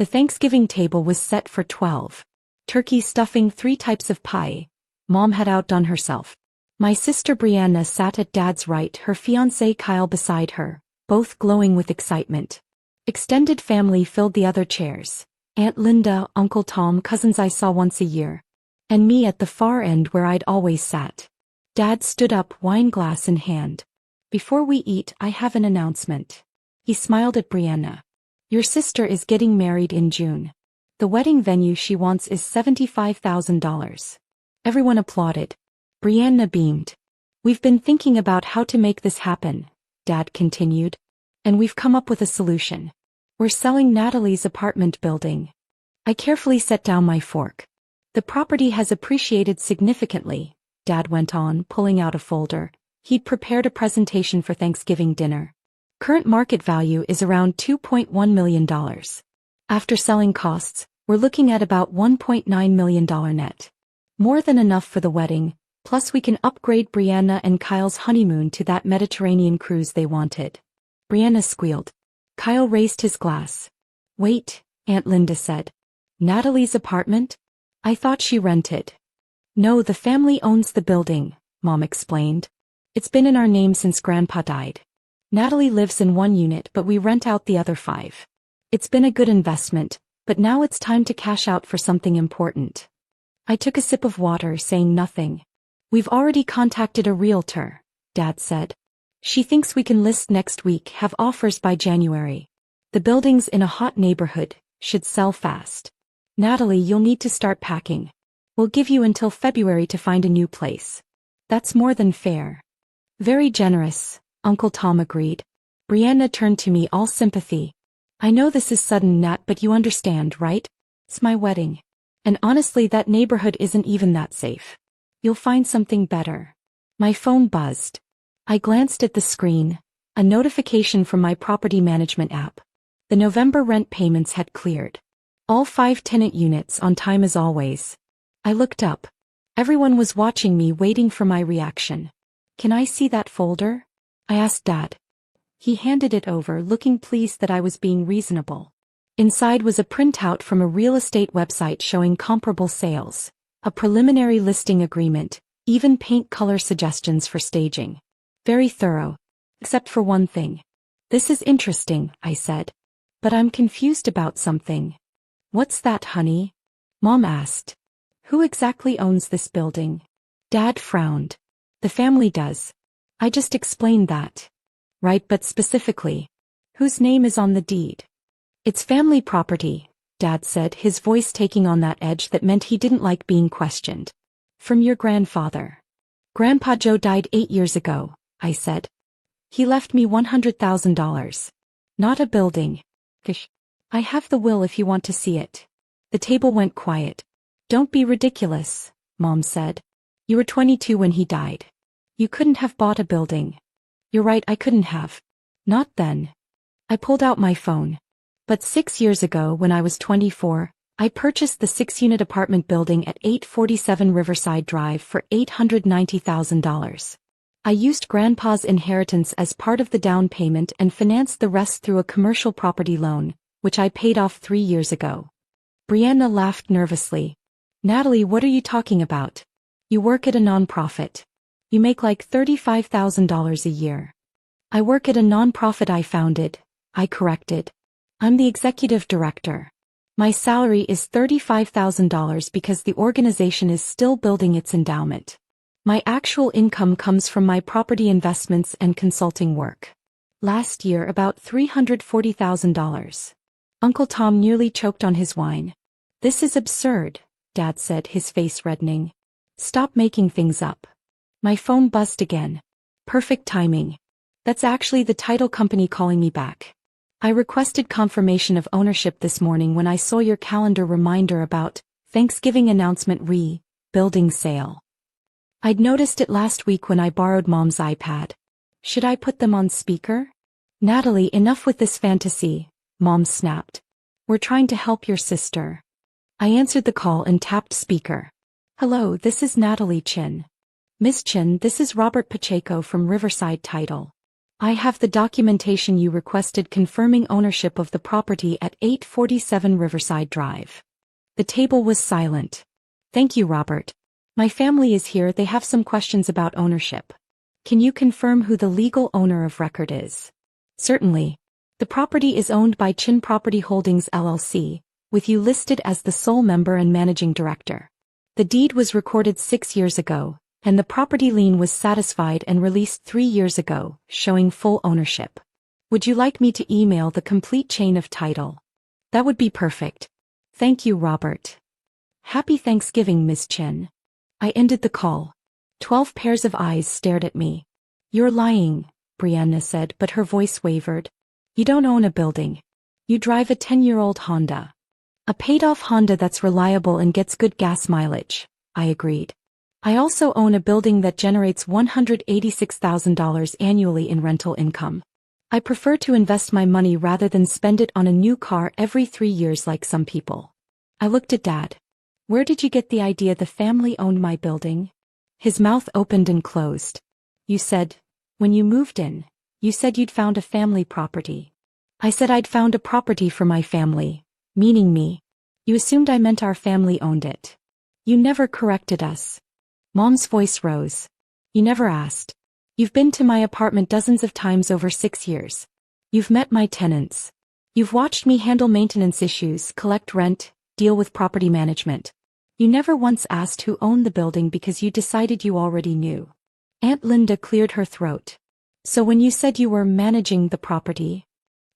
The Thanksgiving table was set for 12. Turkey stuffing, 3 types of pie. Mom had outdone herself. My sister Brianna sat at Dad's right, her fiancé Kyle beside her, both glowing with excitement. Extended family filled the other chairs. Aunt Linda, Uncle Tom, cousins I saw once a year. And me at the far end where I'd always sat. Dad stood up, wine glass in hand. Before we eat, I have an announcement. He smiled at Brianna. Your sister is getting married in June. The wedding venue she wants is $75,000. Everyone applauded. Brianna beamed. We've been thinking about how to make this happen, Dad continued. And we've come up with a solution. We're selling Natalie's apartment building. I carefully set down my fork. The property has appreciated significantly, Dad went on, pulling out a folder. He'd prepared a presentation for Thanksgiving dinner. Current market value is around $2.1 million. After selling costs, we're looking at about $1.9 million net. More than enough for the wedding, plus we can upgrade Brianna and Kyle's honeymoon to that Mediterranean cruise they wanted. Brianna squealed. Kyle raised his glass. Wait, Aunt Linda said. Natalie's apartment? I thought she rented. No, the family owns the building, Mom explained. It's been in our name since Grandpa died. Natalie lives in 1 unit but we rent out the other 5. It's been a good investment, but now it's time to cash out for something important. I took a sip of water, saying nothing. We've already contacted a realtor, Dad said. She thinks we can list next week, have offers by January. The building's in a hot neighborhood, should sell fast. Natalie, you'll need to start packing. We'll give you until February to find a new place. That's more than fair. Very generous, Uncle Tom agreed. Brianna turned to me, all sympathy. I know this is sudden, Nat, but you understand, right? It's my wedding. And honestly, that neighborhood isn't even that safe. You'll find something better. My phone buzzed. I glanced at the screen, a notification from my property management app. The November rent payments had cleared. All 5 tenant units on time as always. I looked up. Everyone was watching me, waiting for my reaction. Can I see that folder? I asked Dad. He handed it over, looking pleased that I was being reasonable. Inside was a printout from a real estate website showing comparable sales, a preliminary listing agreement, even paint color suggestions for staging. Very thorough. Except for one thing. This is interesting, I said. But I'm confused about something. What's that, honey? Mom asked. Who exactly owns this building? Dad frowned. The family does. I just explained that. Right, but specifically. Whose name is on the deed? It's family property, Dad said, his voice taking on that edge that meant he didn't like being questioned. From your grandfather. Grandpa Joe died 8 years ago, I said. He left me $100,000. Not a building. I have the will if you want to see it. The table went quiet. Don't be ridiculous, Mom said. You were 22 when he died. You couldn't have bought a building. You're right, I couldn't have. Not then. I pulled out my phone. But 6 years ago, when I was 24, I purchased the 6-unit apartment building at 847 Riverside Drive for $890,000. I used Grandpa's inheritance as part of the down payment and financed the rest through a commercial property loan, which I paid off 3 years ago. Brianna laughed nervously. Natalie, what are you talking about? You work at a nonprofit. You make like $35,000 a year. I work at a nonprofit I founded, I corrected. I'm the executive director. My salary is $35,000 because the organization is still building its endowment. My actual income comes from my property investments and consulting work. Last year, about $340,000. Uncle Tom nearly choked on his wine. This is absurd, Dad said, his face reddening. Stop making things up. My phone buzzed again. Perfect timing. That's actually the title company calling me back. I requested confirmation of ownership this morning when I saw your calendar reminder about Thanksgiving announcement building sale. I'd noticed it last week when I borrowed Mom's iPad. Should I put them on speaker? Natalie, enough with this fantasy, Mom snapped. We're trying to help your sister. I answered the call and tapped speaker. Hello, this is Natalie Chin. Miss Chin, this is Robert Pacheco from Riverside Title. I have the documentation you requested confirming ownership of the property at 847 Riverside Drive. The table was silent. Thank you, Robert. My family is here. They have some questions about ownership. Can you confirm who the legal owner of record is? Certainly. The property is owned by Chin Property Holdings LLC, with you listed as the sole member and managing director. The deed was recorded 6 years ago, and the property lien was satisfied and released 3 years ago, showing full ownership. Would you like me to email the complete chain of title? That would be perfect. Thank you, Robert. Happy Thanksgiving, Ms. Chin. I ended the call. 12 pairs of eyes stared at me. You're lying, Brianna said, but her voice wavered. You don't own a building. You drive a 10-year-old Honda. A paid-off Honda that's reliable and gets good gas mileage, I agreed. I also own a building that generates $186,000 annually in rental income. I prefer to invest my money rather than spend it on a new car every 3 years like some people. I looked at Dad. Where did you get the idea the family owned my building? His mouth opened and closed. You said, when you moved in, you said you'd found a family property. I said I'd found a property for my family, meaning me. You assumed I meant our family owned it. You never corrected us. Mom's voice rose. You never asked. You've been to my apartment dozens of times over 6 years. You've met my tenants. You've watched me handle maintenance issues, collect rent, deal with property management. You never once asked who owned the building because you decided you already knew. Aunt Linda cleared her throat. So when you said you were managing the property?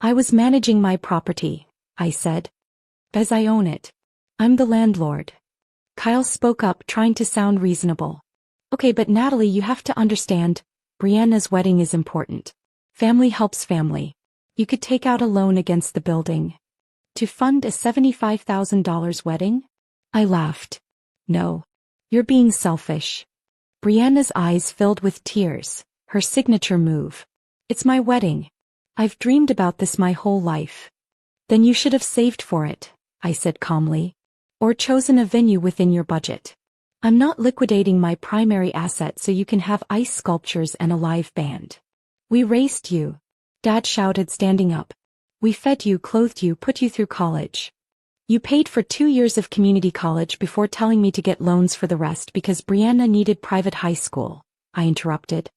I was managing my property, I said. As I own it. I'm the landlord. Kyle spoke up, trying to sound reasonable. Okay, but Natalie, you have to understand, Brianna's wedding is important. Family helps family. You could take out a loan against the building. To fund a $75,000 wedding? I laughed. No. You're being selfish. Brianna's eyes filled with tears, her signature move. It's my wedding. I've dreamed about this my whole life. Then you should have saved for it, I said calmly. Or chosen a venue within your budget. I'm not liquidating my primary asset so you can have ice sculptures and a live band. We raised you. Dad shouted, standing up. We fed you, clothed you, put you through college. You paid for 2 years of community college before telling me to get loans for the rest because Brianna needed private high school, I interrupted.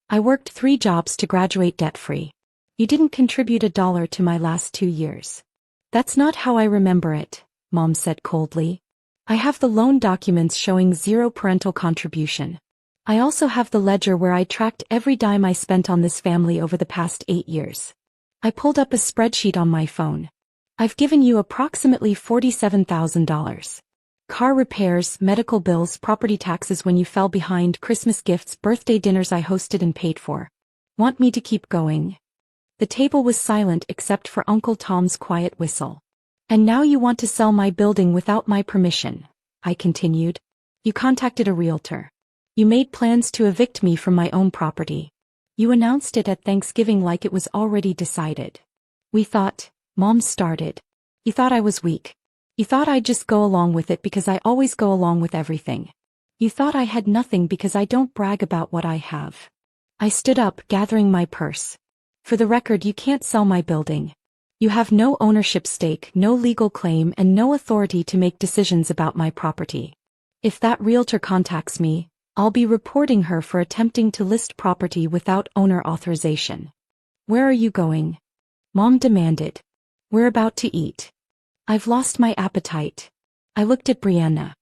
I worked 3 jobs to graduate debt-free. You didn't contribute $1 to my last 2 years. That's not how I remember it, Mom said coldly. I have the loan documents showing 0 parental contribution. I also have the ledger where I tracked every dime I spent on this family over the past 8 years. I pulled up a spreadsheet on my phone. I've given you approximately $47,000. Car repairs, medical bills, property taxes when you fell behind, Christmas gifts, birthday dinners I hosted and paid for. Want me to keep going? The table was silent except for Uncle Tom's quiet whistle. And now you want to sell my building without my permission, I continued. You contacted a realtor. You made plans to evict me from my own property. You announced it at Thanksgiving like it was already decided. We thought, Mom started. You thought I was weak. You thought I'd just go along with it because I always go along with everything. You thought I had nothing because I don't brag about what I have. I stood up, gathering my purse. For the record, you can't sell my building. You have no ownership stake, no legal claim, and no authority to make decisions about my property. If that realtor contacts me, I'll be reporting her for attempting to list property without owner authorization. Where are you going? Mom demanded. We're about to eat. I've lost my appetite. I looked at Brianna.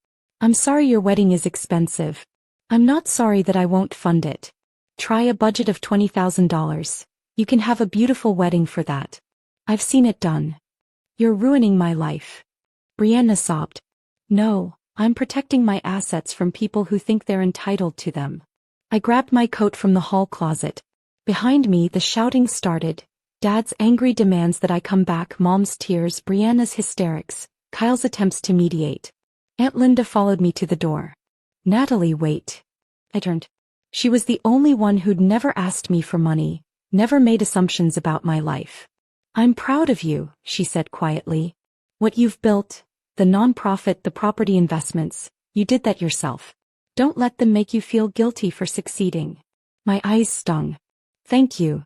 I'm sorry your wedding is expensive. I'm not sorry that I won't fund it. Try a budget of $20,000. You can have a beautiful wedding for that. I've seen it done. You're ruining my life. Brianna sobbed. No, I'm protecting my assets from people who think they're entitled to them. I grabbed my coat from the hall closet. Behind me, the shouting started. Dad's angry demands that I come back, Mom's tears, Brianna's hysterics, Kyle's attempts to mediate. Aunt Linda followed me to the door. Natalie, wait. I turned. She was the only one who'd never asked me for money, never made assumptions about my life. I'm proud of you, she said quietly. What you've built, the nonprofit, the property investments, you did that yourself. Don't let them make you feel guilty for succeeding. My eyes stung. Thank you.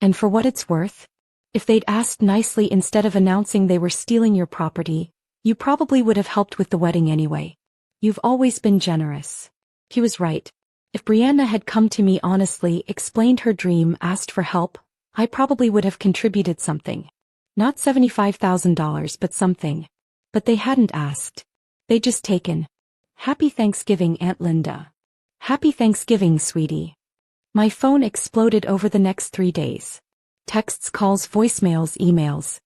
And for what it's worth, if they'd asked nicely instead of announcing they were stealing your property, you probably would have helped with the wedding anyway. You've always been generous. He was right. If Brianna had come to me honestly, explained her dream, asked for help, I probably would have contributed something. Not $75,000, but something. But they hadn't asked. They'd just taken. Happy Thanksgiving, Aunt Linda. Happy Thanksgiving, sweetie. My phone exploded over the next 3 days. Texts, calls, voicemails, emails.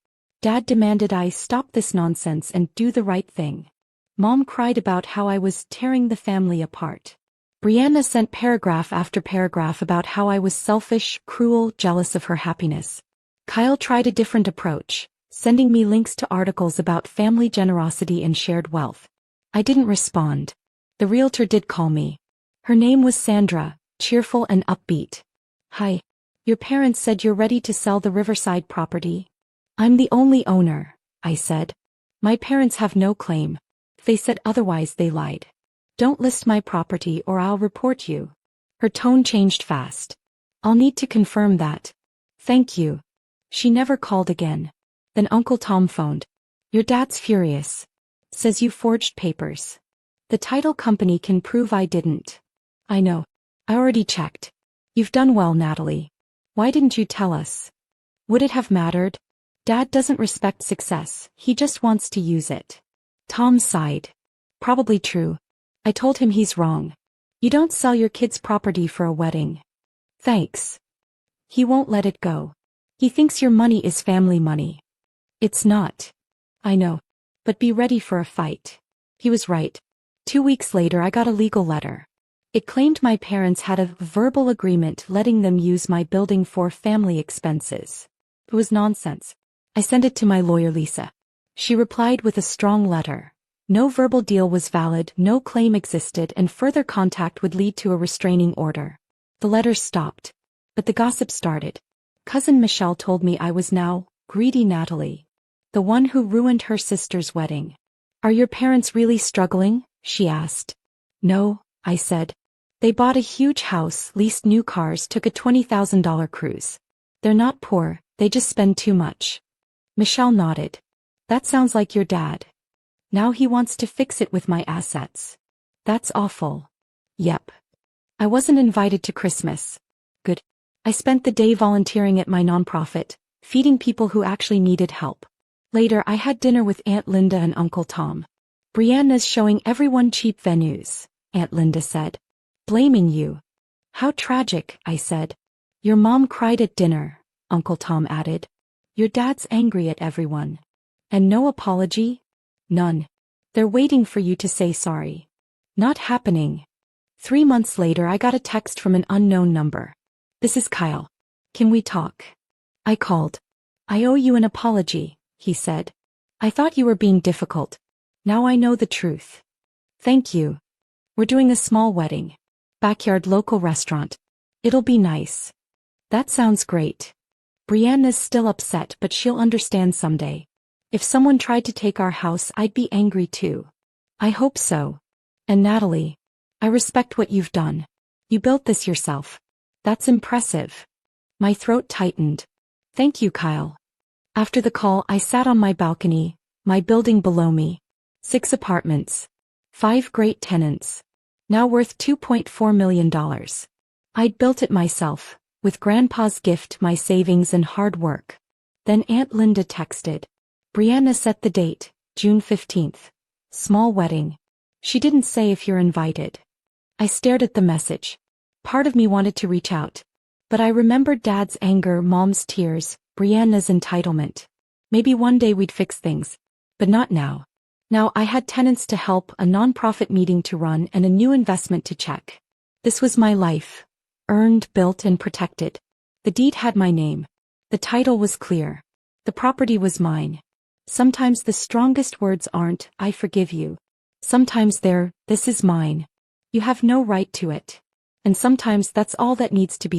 Dad demanded I stop this nonsense and do the right thing. Mom cried about how I was tearing the family apart. Brianna sent paragraph after paragraph about how I was selfish, cruel, jealous of her happiness. Kyle tried a different approach, sending me links to articles about family generosity and shared wealth. I didn't respond. The realtor did call me. Her name was Sandra, cheerful and upbeat. Hi. Your parents said you're ready to sell the Riverside property. I'm the only owner, I said. My parents have no claim. If they said otherwise, they lied. Don't list my property or I'll report you. Her tone changed fast. I'll need to confirm that. Thank you. She never called again. Then Uncle Tom phoned. Your dad's furious. Says you forged papers. The title company can prove I didn't. I know. I already checked. You've done well, Natalie. Why didn't you tell us? Would it have mattered? Dad doesn't respect success, he just wants to use it. Tom sighed. Probably true. I told him he's wrong. You don't sell your kid's property for a wedding. Thanks. He won't let it go. He thinks your money is family money. It's not. I know. But be ready for a fight. He was right. 2 weeks later I got a legal letter. It claimed my parents had a verbal agreement letting them use my building for family expenses. It was nonsense. I sent it to my lawyer Lisa. She replied with a strong letter. No verbal deal was valid, no claim existed, and further contact would lead to a restraining order. The letter stopped. But the gossip started. Cousin Michelle told me I was now greedy Natalie. The one who ruined her sister's wedding. Are your parents really struggling? She asked. No, I said. They bought a huge house, leased new cars, took a $20,000 cruise. They're not poor, they just spend too much. Michelle nodded. That sounds like your dad. Now he wants to fix it with my assets. That's awful. Yep. I wasn't invited to Christmas. Good. I spent the day volunteering at my nonprofit, feeding people who actually needed help. Later I had dinner with Aunt Linda and Uncle Tom. Brianna's showing everyone cheap venues, Aunt Linda said. Blaming you. How tragic, I said. Your mom cried at dinner, Uncle Tom added. Your dad's angry at everyone. And no apology? None. They're waiting for you to say sorry. Not happening. 3 months later I got a text from an unknown number. This is Kyle. Can we talk? I called. I owe you an apology, he said. I thought you were being difficult. Now I know the truth. Thank you. We're doing a small wedding. Backyard local restaurant. It'll be nice. That sounds great. Brianna's still upset, but she'll understand someday. If someone tried to take our house, I'd be angry too. I hope so. And Natalie, I respect what you've done. You built this yourself. That's impressive. My throat tightened. Thank you, Kyle. After the call, I sat on my balcony, my building below me. 6 apartments. 5 great tenants. Now worth $2.4 million. I'd built it myself, with Grandpa's gift, my savings and hard work. Then Aunt Linda texted. Brianna set the date, June 15th. Small wedding. She didn't say if you're invited. I stared at the message. Part of me wanted to reach out. But I remembered Dad's anger, Mom's tears, Brianna's entitlement. Maybe one day we'd fix things. But not now. Now I had tenants to help, a nonprofit meeting to run, and a new investment to check. This was my life. Earned, built, and protected. The deed had my name. The title was clear. The property was mine. Sometimes the strongest words aren't, I forgive you. Sometimes they're, this is mine. You have no right to it. And sometimes that's all that needs to be said.